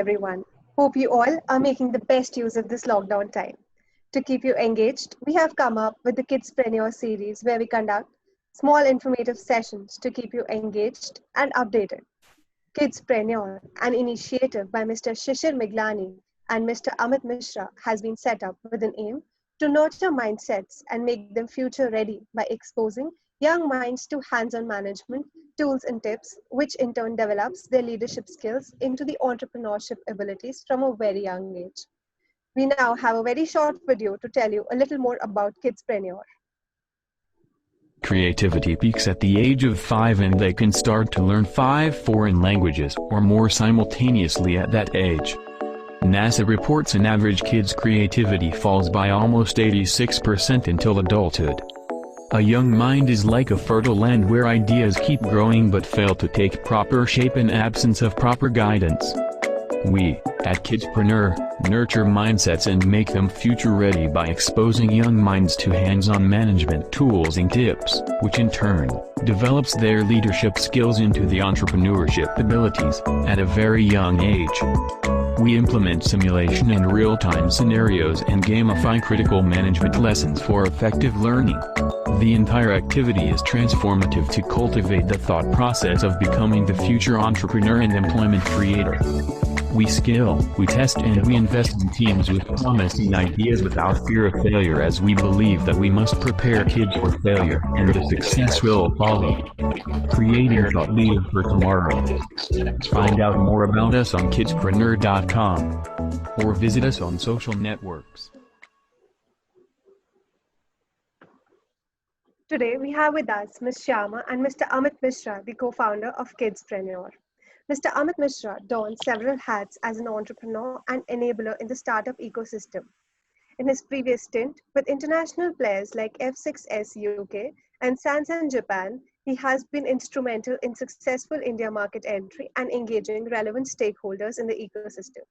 everyone. Hope you all are making the best use of this lockdown time. To keep you engaged, we have come up with the Kidspreneur series where we conduct small informative sessions to keep you engaged and updated. Kidspreneur, an initiative by Mr. Shishir Miglani and Mr. Amit Mishra, has been set up with an aim to nurture mindsets and make them future ready by exposing young minds to hands-on management, tools and tips, which in turn develops their leadership skills into the entrepreneurship abilities from a very young age. We now have a very short video to tell you a little more about Kidspreneur. Creativity peaks at the age of 5 and they can start to learn 5 foreign languages or more simultaneously at that age. NASA reports an average kid's creativity falls by almost 86% until adulthood. A young mind is like a fertile land where ideas keep growing but fail to take proper shape in absence of proper guidance. We, at Kidspreneur, nurture mindsets and make them future-ready by exposing young minds to hands-on management tools and tips, which in turn, develops their leadership skills into the entrepreneurship abilities, at a very young age. We implement simulation and real-time scenarios and gamify critical management lessons for effective learning. The entire activity is transformative to cultivate the thought process of becoming the future entrepreneur and employment creator. We skill, we test and we invest in teams with promising ideas without fear of failure, as we believe that we must prepare kids for failure and the success will follow. Creating thought leader for tomorrow. Find out more about us on kidspreneur.com or visit us on social networks. Today we have with us Ms. Shyama and Mr. Amit Mishra, the co-founder of Kidspreneur. Mr. Amit Mishra dons several hats as an entrepreneur and enabler in the startup ecosystem. In his previous stint with international players like F6S UK and Sansan Japan, he has been instrumental in successful India market entry and engaging relevant stakeholders in the ecosystem.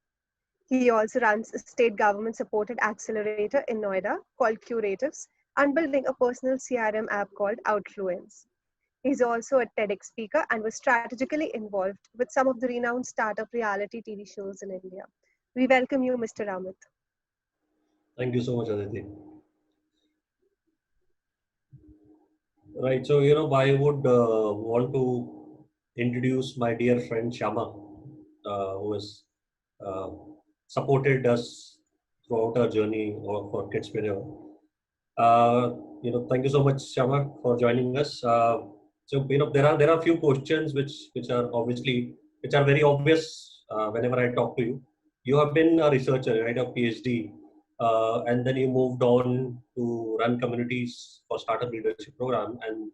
He also runs a state government-supported accelerator in Noida called Curatives and building a personal CRM app called Outfluence. He's also a TEDx speaker and was strategically involved with some of the renowned startup reality TV shows in India. We welcome you, Mr. Amit. Thank you so much, Aditi. Right, so I would want to introduce my dear friend Shyama, who has supported us throughout our journey for Kidspreneur. Thank you so much, Shyama, for joining us. So there are a few questions which are very obvious whenever I talk to you. You have been a researcher, right, a PhD, and then you moved on to run communities for startup leadership program, and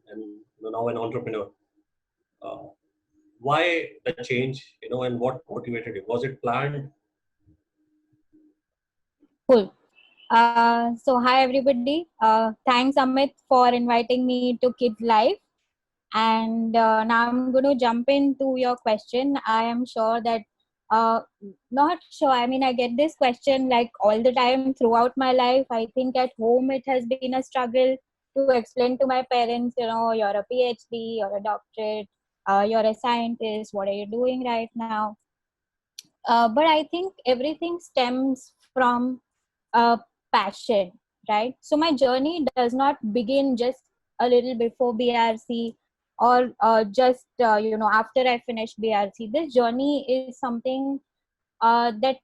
now an entrepreneur. Why the change? And what motivated you? Was it planned? Cool. So hi everybody. Thanks Amit for inviting me to Kids Live. And now I'm going to jump into your question. I am sure that, not sure, I mean, I get this question like all the time throughout my life. I think at home it has been a struggle to explain to my parents, you're a PhD, you're a doctorate, you're a scientist, what are you doing right now? But I think everything stems from passion, right? So my journey does not begin just a little before BRC or just after I finished BRC. This journey is something that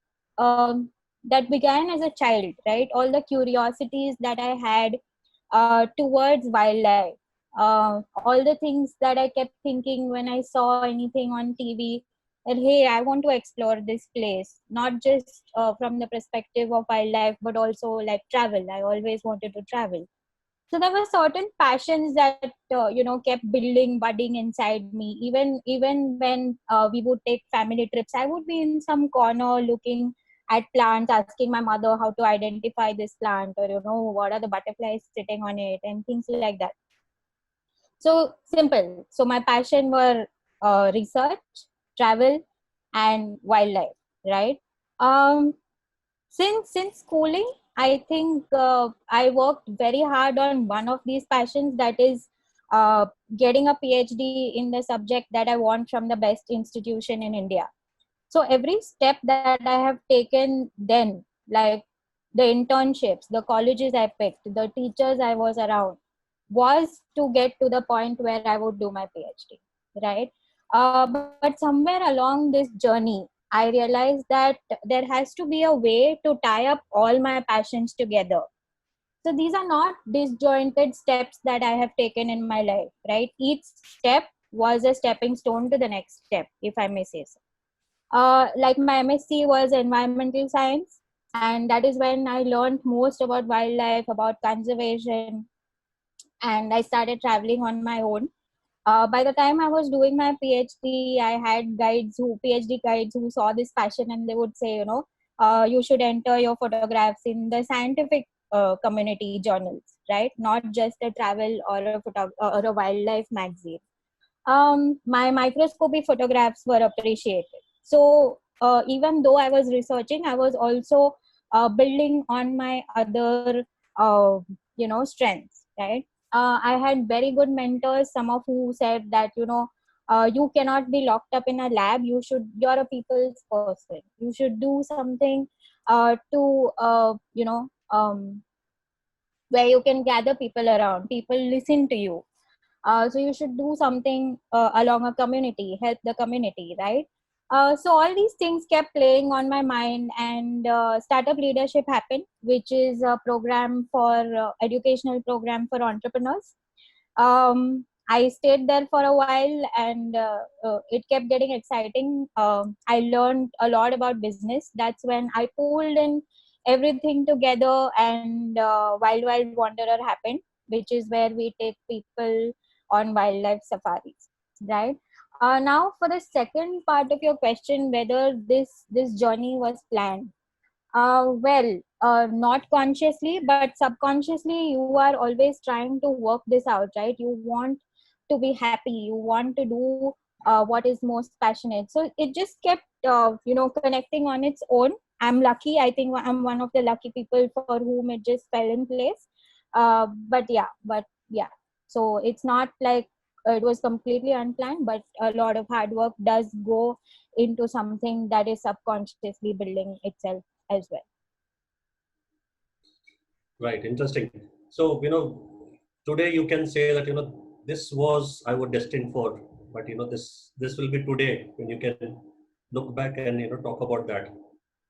began as a child, right? All the curiosities that I had towards wildlife, all the things that I kept thinking when I saw anything on TV, that hey, I want to explore this place, not just from the perspective of wildlife, but also like travel. I always wanted to travel. So there were certain passions that kept budding inside me. Even when we would take family trips, I would be in some corner looking at plants, asking my mother how to identify this plant, or what are the butterflies sitting on it, and things like that. So simple. So my passion were research, travel, and wildlife, right? Since schooling, I think I worked very hard on one of these passions, that is getting a PhD in the subject that I want from the best institution in India. So every step that I have taken then, like the internships, the colleges I picked, the teachers I was around, was to get to the point where I would do my PhD, right? But somewhere along this journey, I realized that there has to be a way to tie up all my passions together. So these are not disjointed steps that I have taken in my life, right? Each step was a stepping stone to the next step, if I may say so. Like my MSc was environmental science, and that is when I learned most about wildlife, about conservation, and I started traveling on my own. By the time I was doing my PhD, I had PhD guides who saw this passion, and they would say, you should enter your photographs in the scientific community journals, right? Not just a travel or or a wildlife magazine. My microscopy photographs were appreciated. So even though I was researching, I was also building on my other, strengths, right? I had very good mentors, some of who said that, you cannot be locked up in a lab. You're a people's person. You should do something where you can gather people around. People listen to you. So you should do something along a community, help the community, right? So all these things kept playing on my mind, and Startup Leadership happened, which is a program for educational program for entrepreneurs. I stayed there for a while, and it kept getting exciting. I learned a lot about business. That's when I pulled in everything together, and Wild Wanderer happened, which is where we take people on wildlife safaris, right? Now, for the second part of your question, whether this journey was planned, not consciously, but subconsciously, you are always trying to work this out, right? You want to be happy. You want to do what is most passionate. So it just kept, connecting on its own. I'm lucky. I think I'm one of the lucky people for whom it just fell in place. But yeah. So it's not like it was completely unplanned, but a lot of hard work does go into something that is subconsciously building itself as well. Right, interesting. So, today you can say that, this was I was destined for, but this will be today when you can look back and talk about that.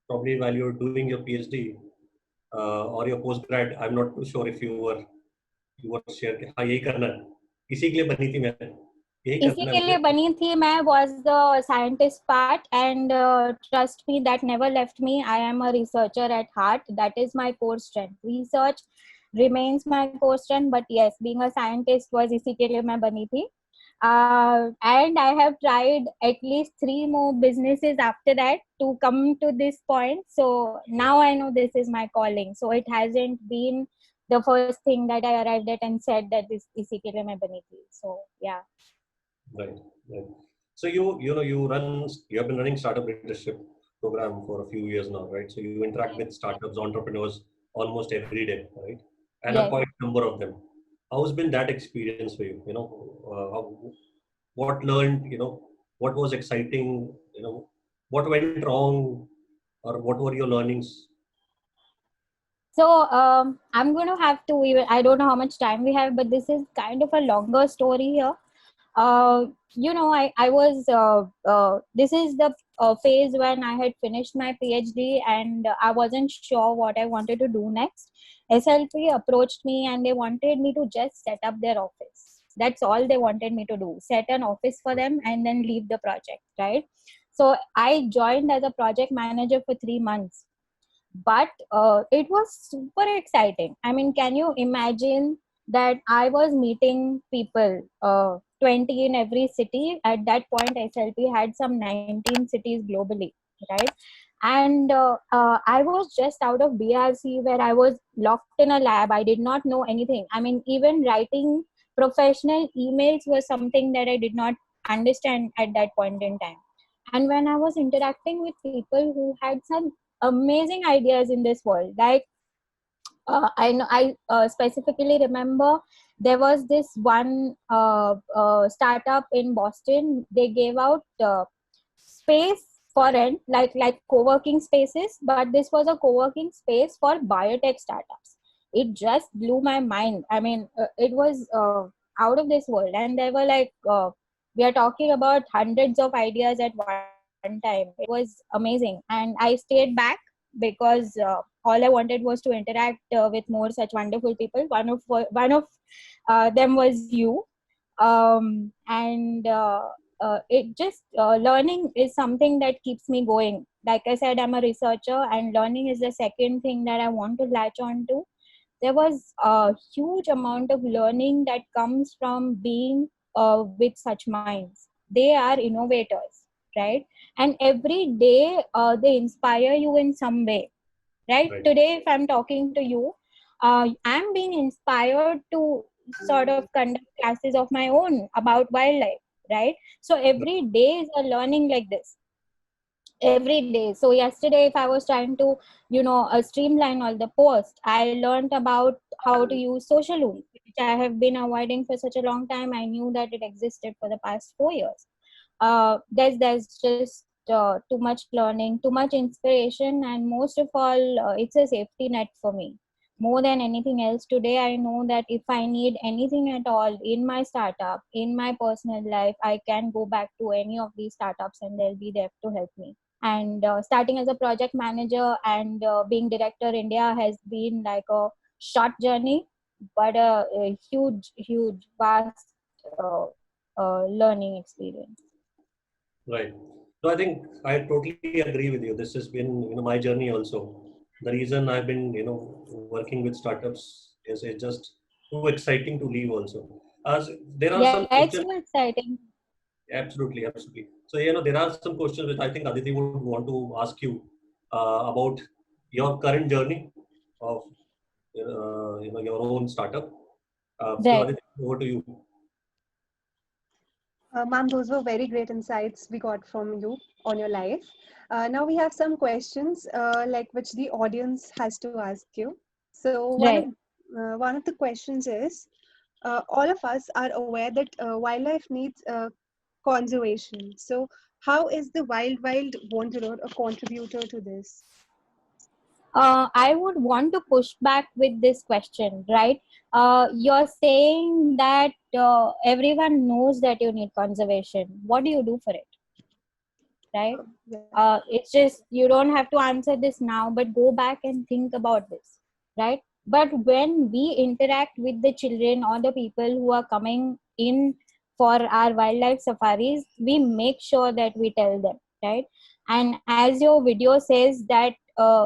Probably while you're doing your PhD or your postgrad, I'm not too sure if you were share कि हाँ यही करना है, इसी के लिए बनी थी मैं, यही इसी करना है के लिए मुझे. बनी थी मैं was the scientist part, and trust me, that never left me. I am a researcher at heart. That is my core strength. Research remains my core strength, but yes, being a scientist was इसी के लिए मैं बनी थी. And I have tried at least 3 more businesses after that to come to this point. So now I know this is my calling. So it hasn't been the first thing that I arrived at and said that this इसी के लिए मैं बनी थी. So yeah. Right, right. So you have been running startup leadership program for a few years now, right? So you interact with startups, entrepreneurs almost every day, right? And a Yes. quite number of them. How's been that experience for you? What learned? What was exciting? What went wrong, or what were your learnings? So I'm going to have to even, I don't know how much time we have, but this is kind of a longer story here. I was, this is the phase when I had finished my PhD, and I wasn't sure what I wanted to do next. SLP approached me and they wanted me to just set up their office. That's all they wanted me to do, set an office for them and then leave the project, right? So I joined as a project manager for 3 months. But it was super exciting. I mean, can you imagine that I was meeting people, 20 in every city? At that point, SLP had some 19 cities globally, right? And I was just out of BRC, where I was locked in a lab. I did not know anything. I mean, even writing professional emails was something that I did not understand at that point in time. And when I was interacting with people who had some amazing ideas in this world, like I specifically remember there was this one startup in Boston. They gave out space foreign, like co-working spaces, but this was a co-working space for biotech startups. It just blew my mind. I mean, it was out of this world, and they were like, we are talking about hundreds of ideas at one time. It was amazing, and I stayed back because all I wanted was to interact with more such wonderful people. One of them was you, and it just learning is something that keeps me going. Like I said, I'm a researcher, and learning is the second thing that I want to latch on to. There was a huge amount of learning that comes from being with such minds. They are innovators, right? And every day they inspire you in some way, right? Right. Today, if I'm talking to you, I'm being inspired to sort of conduct classes of my own about wildlife, right? So every day is a learning like this. Every day. So yesterday, if I was trying to, streamline all the posts, I learned about how to use social loom, which I have been avoiding for such a long time. I knew that it existed for the past 4 years. There's just too much learning, too much inspiration, and most of all, it's a safety net for me. More than anything else, today I know that if I need anything at all in my startup, in my personal life, I can go back to any of these startups and they'll be there to help me. And starting as a project manager and being director India has been like a short journey, but a huge, vast learning experience. Right. So I think I totally agree with you. This has been, my journey also. The reason I've been, working with startups is just too exciting to leave also. As there are some Yeah, it's questions, so exciting. absolutely, absolutely. So, there are some questions which I think Aditi would want to ask you about your current journey of, your own startup. So Right. Aditi, over to you. Ma'am, those were very great insights we got from you on your life. Now we have some questions like which the audience has to ask you. So Right. one of the questions is, all of us are aware that wildlife needs conservation. So how is the wild wanderer a contributor to this? I would want to push back with this question, right? You're saying that everyone knows that you need conservation. What do you do for it, right? Yeah. It's just you don't have to answer this now, but go back and think about this, right? But when we interact with the children or the people who are coming in for our wildlife safaris, we make sure that we tell them, right? And as your video says that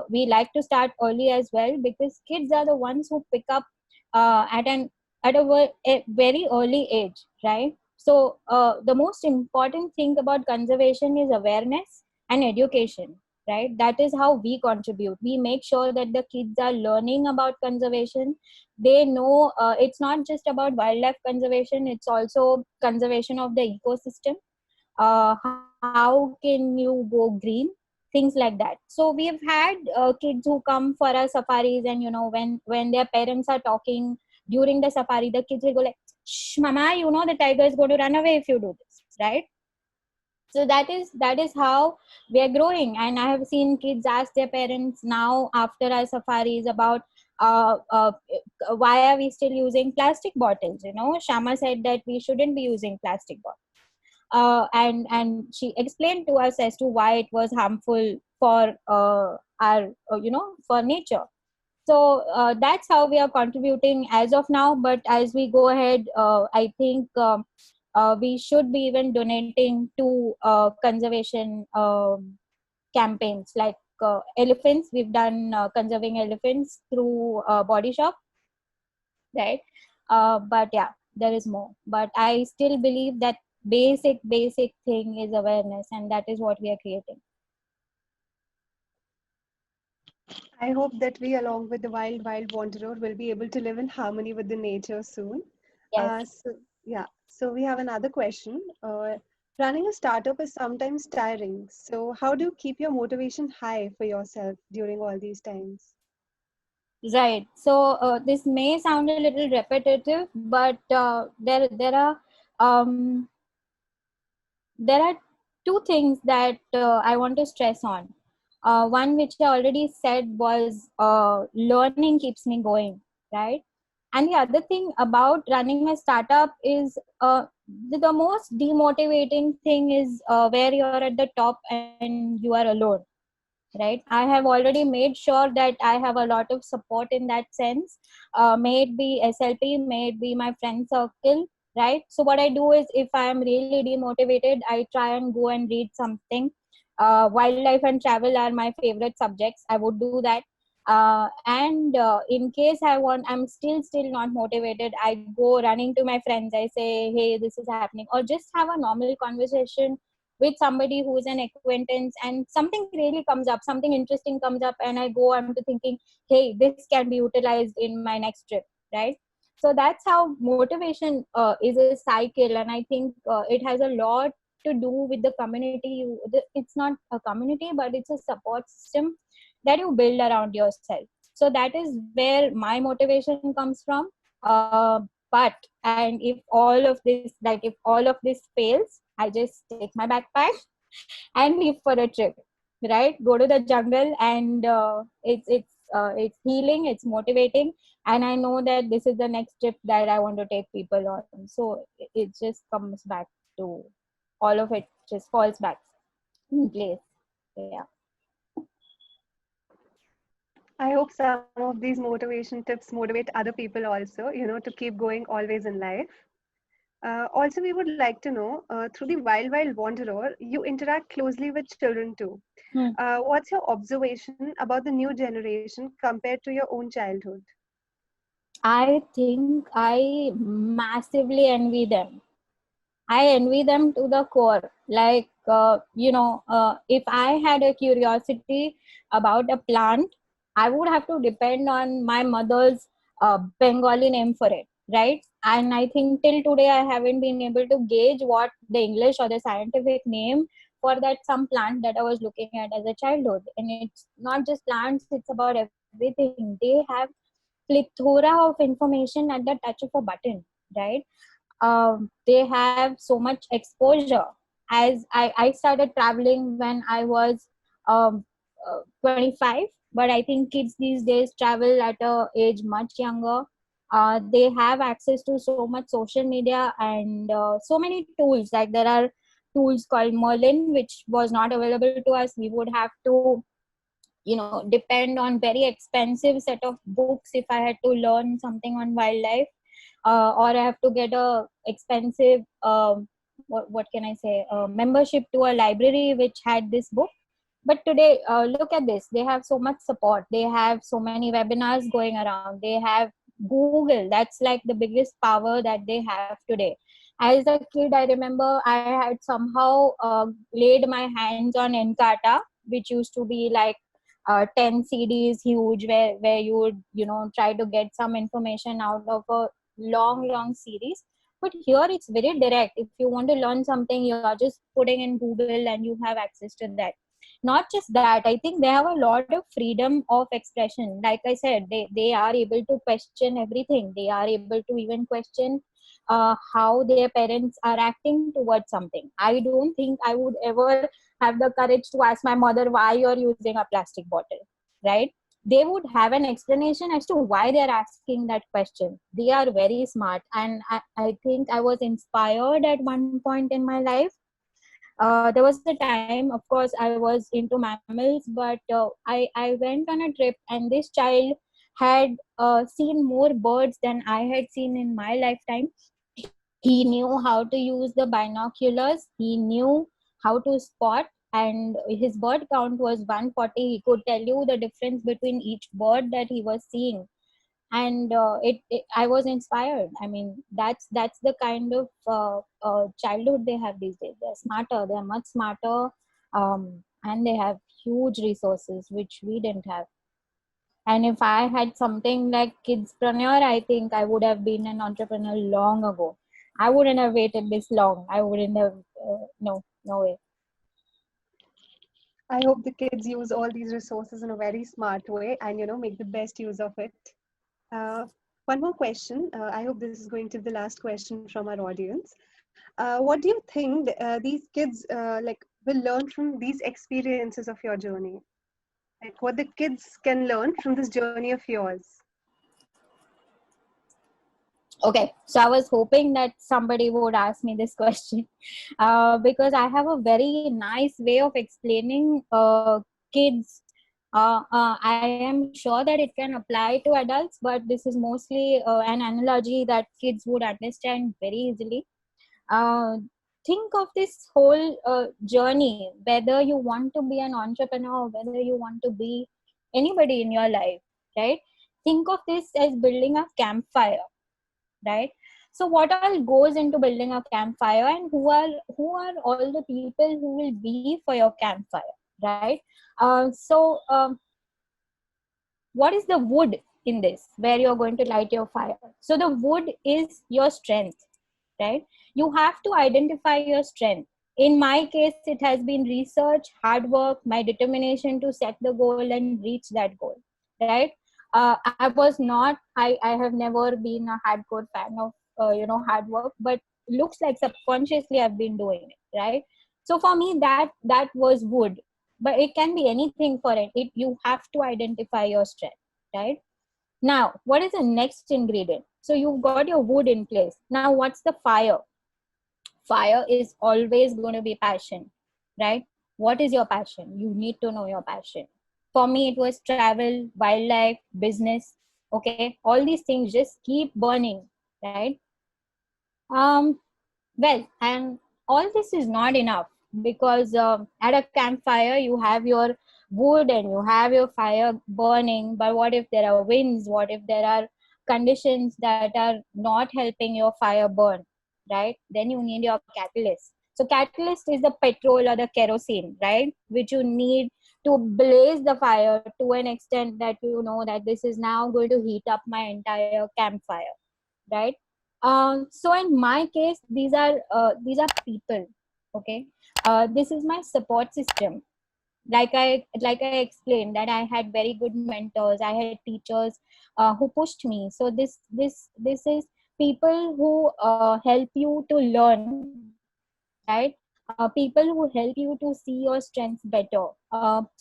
we like to start early as well, because kids are the ones who pick up at a very early age, right? So the most important thing about conservation is awareness and education, right? That is how we contribute. We make sure that the kids are learning about conservation. They know it's not just about wildlife conservation, it's also conservation of the ecosystem. How can you go green, things like that. So we've had kids who come for our safaris, and when their parents are talking during the safari, the kids will go like, shh mama, the tiger is going to run away if you do this, right? So that is how we are growing. And I have seen kids ask their parents now after our safaris about uh, uh, why are we still using plastic bottles. Shama said that we shouldn't be using plastic bottles, and she explained to us as to why it was harmful for our for nature. So that's how we are contributing as of now. But as we go ahead, I think we should be even donating to conservation campaigns like elephants. We've done conserving elephants through Body Shop, right? But yeah, there is more. But I still believe that basic thing is awareness, and that is what we are creating. I hope that we, along with the wild wanderer, will be able to live in harmony with the nature soon. Yes. So we have another question. Running a startup is sometimes tiring. So how do you keep your motivation high for yourself during all these times? Right. So this may sound a little repetitive, but there are two things that I want to stress on. One which I already said was learning keeps me going, right? And the other thing about running a startup is the most demotivating thing is where you're at the top and you are alone, right? I have already made sure that I have a lot of support in that sense. May it be SLP, may it be my friend circle, right? So what I do is, if I am really demotivated, I try and go and read something. Wildlife and travel are my favorite subjects. I would do that. And in case I'm still not motivated, I go running to my friends. I say, hey, this is happening, or just have a normal conversation with somebody who's an acquaintance, and something really comes up, something interesting comes up, and I'm thinking, hey, this can be utilized in my next trip, right? So that's how motivation is a cycle, and I think it has a lot to do with the community. It's not a community, but it's a support system that you build around yourself. So that is where my motivation comes from. But and if all of this fails, I just take my backpack and leave for a trip, right? Go to the jungle, and it's healing, it's motivating, and I know that this is the next trip that I want to take people on. So it just comes back to, all of it just falls back in place. Yeah. I hope some of these motivation tips motivate other people also, to keep going always in life. Also, we would like to know, through the Wild Wild Wanderer, you interact closely with children too. Hmm. What's your observation about the new generation compared to your own childhood? I think I massively envy them. I envy them to the core. Like, if I had a curiosity about a plant, I would have to depend on my mother's Bengali name for it, right? And I think till today, I haven't been able to gauge what the English or the scientific name for that some plant that I was looking at as a childhood. And it's not just plants, it's about everything. They have plethora of information at the touch of a button, right? They have so much exposure. As I started traveling when I was 25, but I think kids these days travel at a age much younger. They have access to so much social media and so many tools. Like, there are tools called Merlin, which was not available to us. We would have to depend on very expensive set of books if I had to learn something on wildlife, or I have to get a expensive what can I say, membership to a library which had this book. But today, look at this, they have so much support, they have so many webinars going around, they have Google. That's like the biggest power that they have today. As a kid, I remember I had somehow laid my hands on Encarta, which used to be like 10 CDs huge, where you would try to get some information out of a long series. But here it's very direct. If you want to learn something, you are just putting in Google and you have access to that. Not just that, I think they have a lot of freedom of expression. Like I said, they are able to question everything. They are able to even question how their parents are acting towards something. I don't think I would ever have the courage to ask my mother why you're using a plastic bottle, right? They would have an explanation as to why they're asking that question. They are very smart, and I think I was inspired at one point in my life. There was a time, of course, I was into mammals, but I went on a trip, and this child had seen more birds than I had seen in my lifetime. He knew how to use the binoculars, he knew how to spot, and his bird count was 140. He could tell you the difference between each bird that he was seeing. And I was inspired. I mean, that's the kind of childhood they have these days. They're smarter, they're much smarter, and they have huge resources which we didn't have. And if I had something like Kidspreneur, I think I would have been an entrepreneur long ago. I wouldn't have waited this long. I wouldn't have, no way. I hope the kids use all these resources in a very smart way and, make the best use of it. Uh, One more question. I hope this is going to be the last question from our audience. What do you think these kids, like will learn from these experiences of your journey? Like what the kids can learn from this journey of yours? Okay, so I was hoping that somebody would ask me this question because I have a very nice way of explaining kids. I am sure that it can apply to adults, but this is mostly an analogy that kids would understand very easily. Uh, think of this whole journey, whether you want to be an entrepreneur, whether you want to be anybody in your life, right? Think of this as building a campfire, right? So what all goes into building a campfire, and who are all the people who will be for your campfire, right? What is the wood in this where you're going to light your fire? So the wood is your strength, right? You have to identify your strength. In my case, it has been research, hard work, my determination to set the goal and reach that goal, right? I have never been a hardcore fan of hard work, but looks like subconsciously I've been doing it, right? So for me, that was wood, but it can be anything for it. You have to identify your strength, right? Now, what is the next ingredient? So you've got your wood in place. Now, what's the fire? Fire is always going to be passion, right? What is your passion? You need to know your passion. For me, it was travel, wildlife, business. Okay, all these things just keep burning, right? Um, well, and all this is not enough because at a campfire you have your wood and you have your fire burning. But what if there are winds? What if there are conditions that are not helping your fire burn, right? Then you need your catalyst. So catalyst is the petrol or the kerosene, right? Which you need to blaze the fire to an extent that you know that this is now going to heat up my entire campfire, right? So in my case, these are people. Okay, this is my support system. Like I explained that I had very good mentors. I had teachers who pushed me. So this is people who help you to learn, right? People who help you to see your strengths better.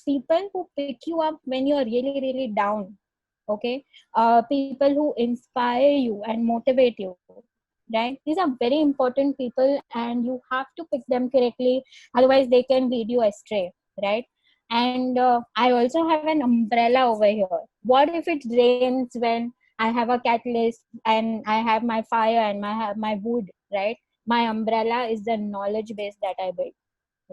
People who pick you up when you're really really down. Okay, people who inspire you and motivate you, right? These are very important people and you have to pick them correctly, otherwise they can lead you astray, right? And I also have an umbrella over here. What if it rains when I have a catalyst and I have my fire and I have my wood, right? My umbrella is the knowledge base that I built,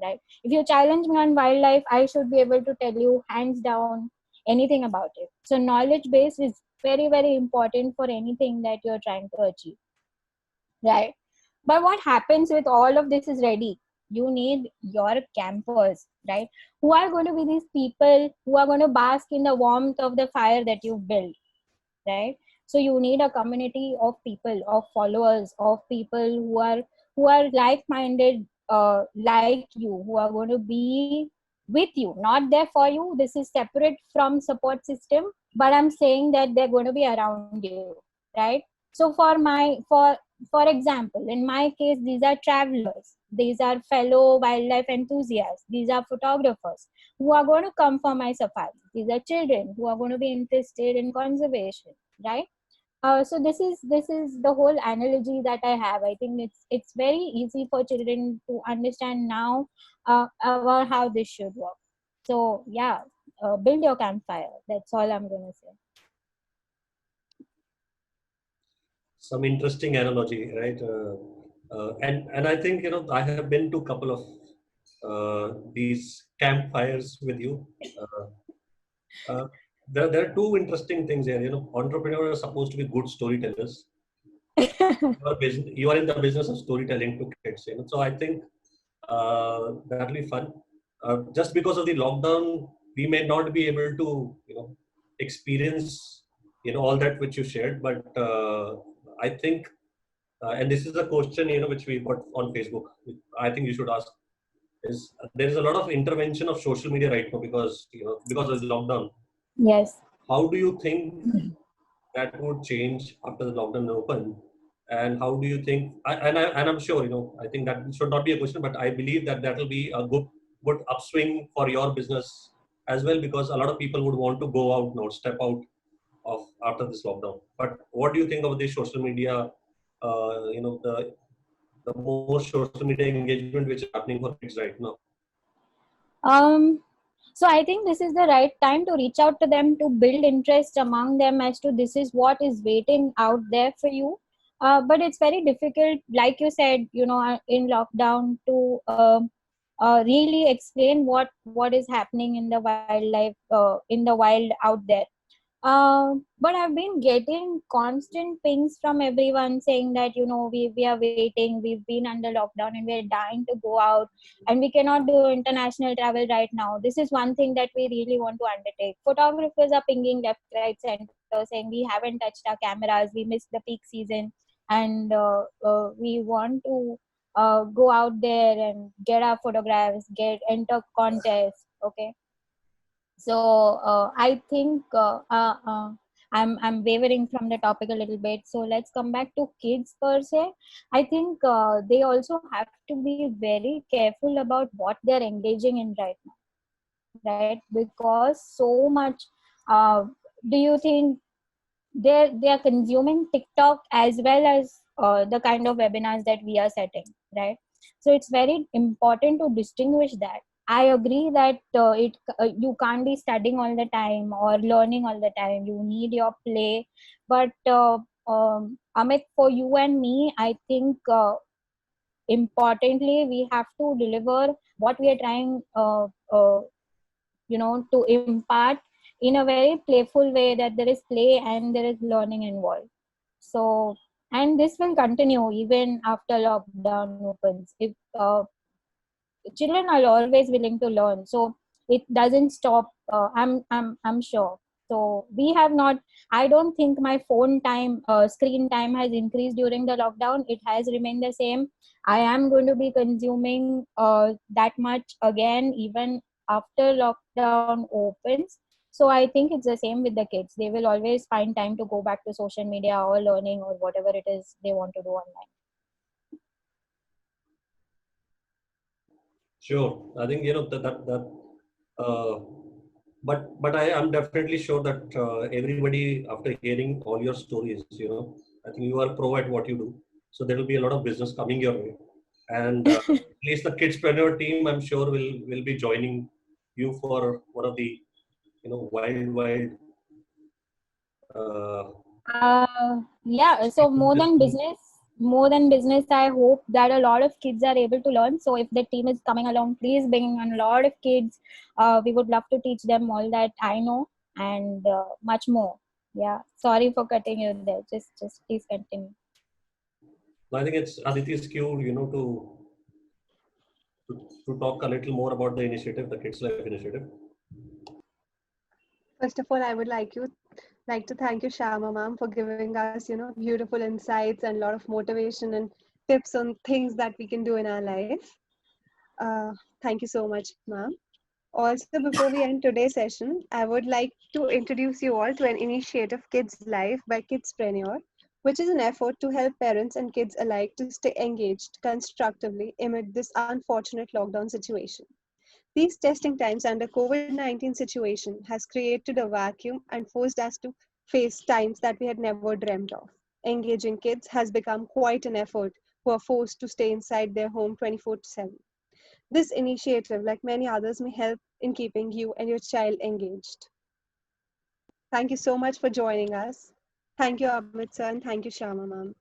right? If you challenge me on wildlife, I should be able to tell you hands down anything about it. So knowledge base is very very important for anything that you're trying to achieve, right? But what happens with all of this is ready. You need your campers, right? Who are going to be these people who are going to bask in the warmth of the fire that you've built, right? So you need a community of people, of followers, of people who are like-minded, like you, who are going to be with you, not there for you. This is separate from support system, but I'm saying that they're going to be around you, right? So for example, in my case, these are travelers, these are fellow wildlife enthusiasts, these are photographers who are going to come for my safari. These are children who are going to be interested in conservation, right? So this is the whole analogy that I have. I think it's very easy for children to understand now about how this should work. So yeah, build your campfire. That's all I'm going to say. Some interesting analogy, right? And I think I have been to a couple of these campfires with you. Uh, there are two interesting things here. Entrepreneurs are supposed to be good storytellers. You are in the business of storytelling to kids. So I think that'll be fun. Just because of the lockdown, we may not be able to experience all that which you shared, but I think and this is a question which we got on Facebook. I think you should ask is there is a lot of intervention of social media right now because of the lockdown. Yes. How do you think that would change after the lockdown open? And how do you think? And I'm sure I think that should not be a question, but I believe that will be a good upswing for your business as well, because a lot of people would want to go out now, step out of after this lockdown. But what do you think of the social media, the more social media engagement which is happening for kids right now? So I think this is the right time to reach out to them, to build interest among them as to this is what is waiting out there for you. But it's very difficult, like you said, in lockdown to really explain what is happening in the wildlife, in the wild out there. But I've been getting constant pings from everyone saying that, we are waiting, we've been under lockdown and we're dying to go out and we cannot do international travel right now. This is one thing that we really want to undertake. Photographers are pinging left, right, center saying we haven't touched our cameras, we missed the peak season, and we want to go out there and get our photographs, enter contests. Okay. So I think I'm wavering from the topic a little bit. So let's come back to kids per se. I think they also have to be very careful about what they're engaging in right now, right? Because so much. Do you think they are consuming TikTok as well as the kind of webinars that we are setting, right? So it's very important to distinguish that. I agree that you can't be studying all the time or learning all the time. You need your play. But Amit, for you and me, I think importantly, we have to deliver what we are trying, to impart in a very playful way, that there is play and there is learning involved. So, and this will continue even after lockdown opens. If children are always willing to learn, so it doesn't stop. I'm sure. So we have not. I don't think my screen time has increased during the lockdown. It has remained the same. I am going to be consuming that much again, even after lockdown opens. So I think it's the same with the kids. They will always find time to go back to social media or learning or whatever it is they want to do online. Sure, I think but I am definitely sure that everybody, after hearing all your stories, I think you are pro at what you do. So there will be a lot of business coming your way, and at least the Kidspreneur team, I'm sure, will be joining you for one of the wild. Yeah. So more than business, I hope that a lot of kids are able to learn. So if the team is coming along, please bring on a lot of kids. We would love to teach them all that I know and much more. Yeah. Sorry for cutting you there. Just please continue. I think it's Aditi's cue, to talk a little more about the initiative, the Kids Life initiative. First of all, I would like to thank you, Shyama ma'am, for giving us, beautiful insights and a lot of motivation and tips on things that we can do in our life. Thank you so much, ma'am. Also, before we end today's session, I would like to introduce you all to an initiative, Kids Life by Kidspreneur, which is an effort to help parents and kids alike to stay engaged constructively amid this unfortunate lockdown situation. These testing times under COVID-19 situation has created a vacuum and forced us to face times that we had never dreamt of. Engaging kids has become quite an effort who are forced to stay inside their home 24/7. This initiative, like many others, may help in keeping you and your child engaged. Thank you so much for joining us. Thank you, Amit sir, and thank you, Shyama ma'am.